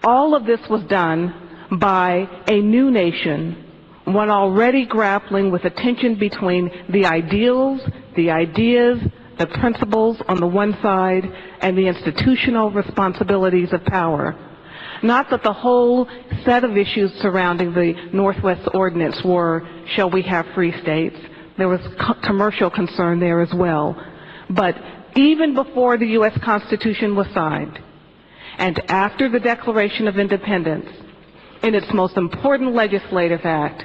all of this was done by a new nation, one already grappling with a tension between the ideals, the ideas, the principles on the one side, and the institutional responsibilities of power. Not that the whole set of issues surrounding the Northwest Ordinance were, shall we have free states? There was commercial concern there as well. But even before the U.S. Constitution was signed, and after the Declaration of Independence, in its most important legislative act,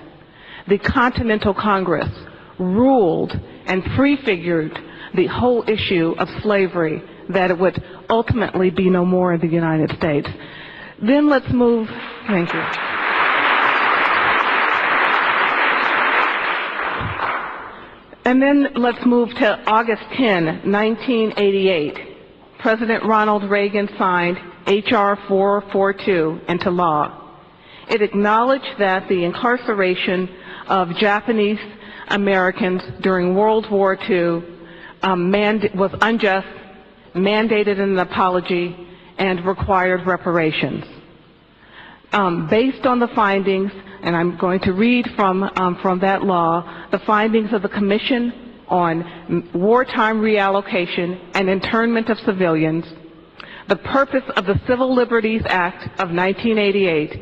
the Continental Congress ruled and prefigured the whole issue of slavery, that it would ultimately be no more in the United States. Then let's move, thank you. And then let's move to August 10, 1988. President Ronald Reagan signed H.R. 442 into law. It acknowledged that the incarceration of Japanese Americans during World War II was unjust, mandated an apology, and required reparations. Based on the findings, and I'm going to read from that law, the findings of the Commission on Wartime Reallocation and Internment of Civilians, the purpose of the Civil Liberties Act of 1988,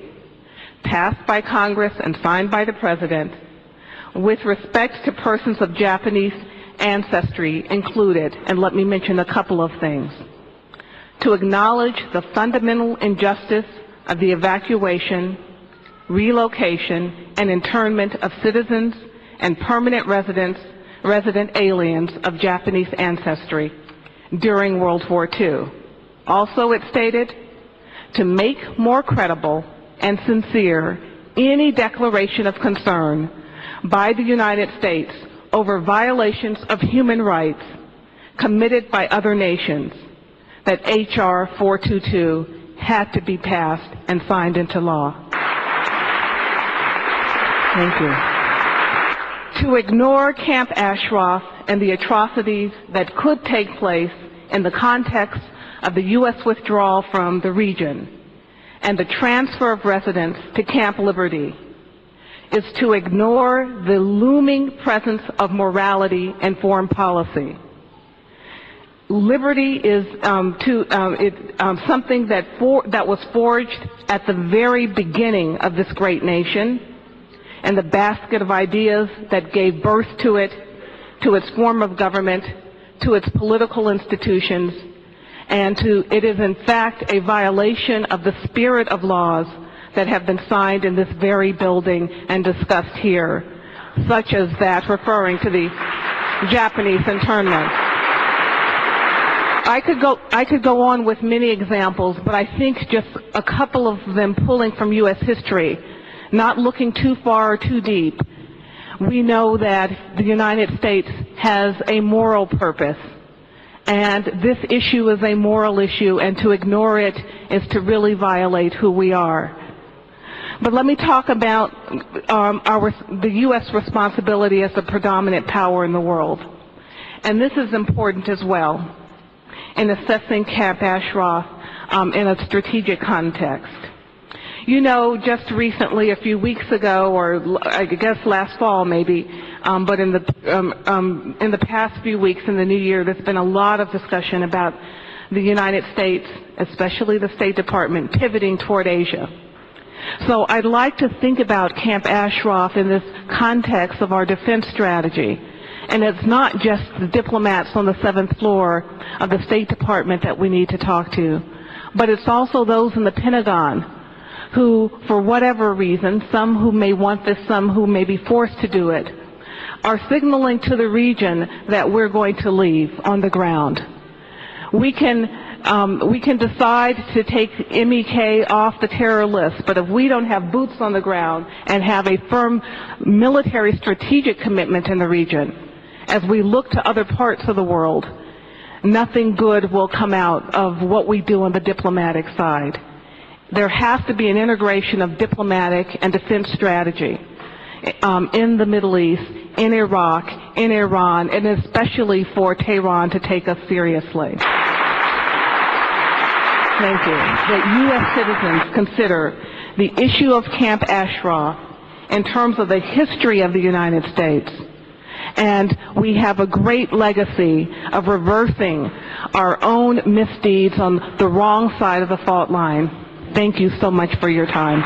passed by Congress and signed by the President, with respect to persons of Japanese ancestry included, and let me mention a couple of things. To acknowledge the fundamental injustice of the evacuation, relocation, and internment of citizens and permanent resident aliens of Japanese ancestry during World War II. Also, it stated, to make more credible and sincere any declaration of concern by the United States over violations of human rights committed by other nations, that H.R. 422 had to be passed and signed into law. Thank you. To ignore Camp Ashraf and the atrocities that could take place in the context of the U.S. withdrawal from the region and the transfer of residents to Camp Liberty is to ignore the looming presence of morality and foreign policy. Liberty is something that was forged at the very beginning of this great nation, and the basket of ideas that gave birth to it, to its form of government, to its political institutions, and it is in fact a violation of the spirit of laws that have been signed in this very building and discussed here, such as that referring to the Japanese internment. I could go on with many examples, but I think just a couple of them pulling from U.S. history, not looking too far or too deep. We know that the United States has a moral purpose, and this issue is a moral issue, and to ignore it is to really violate who we are. But let me talk about the U.S. responsibility as the predominant power in the world. And this is important as well in assessing Camp Ashraf in a strategic context. You know, just recently, a few weeks ago, or I guess last fall maybe, but in the past few weeks in the new year, there's been a lot of discussion about the United States, especially the State Department, pivoting toward Asia. So I'd like to think about Camp Ashraf in this context of our defense strategy. And it's not just the diplomats on the 7th floor of the State Department that we need to talk to, but it's also those in the Pentagon who, for whatever reason, some who may want this, some who may be forced to do it, are signaling to the region that we're going to leave on the ground. We can decide to take MEK off the terror list, but if we don't have boots on the ground and have a firm military strategic commitment in the region, as we look to other parts of the world, nothing good will come out of what we do on the diplomatic side. There has to be an integration of diplomatic and defense strategy in the Middle East, in Iraq, in Iran, and especially for Tehran to take us seriously. thank you, that U.S. citizens consider the issue of Camp Ashraf in terms of the history of the United States. And we have a great legacy of reversing our own misdeeds on the wrong side of the fault line. Thank you so much for your time.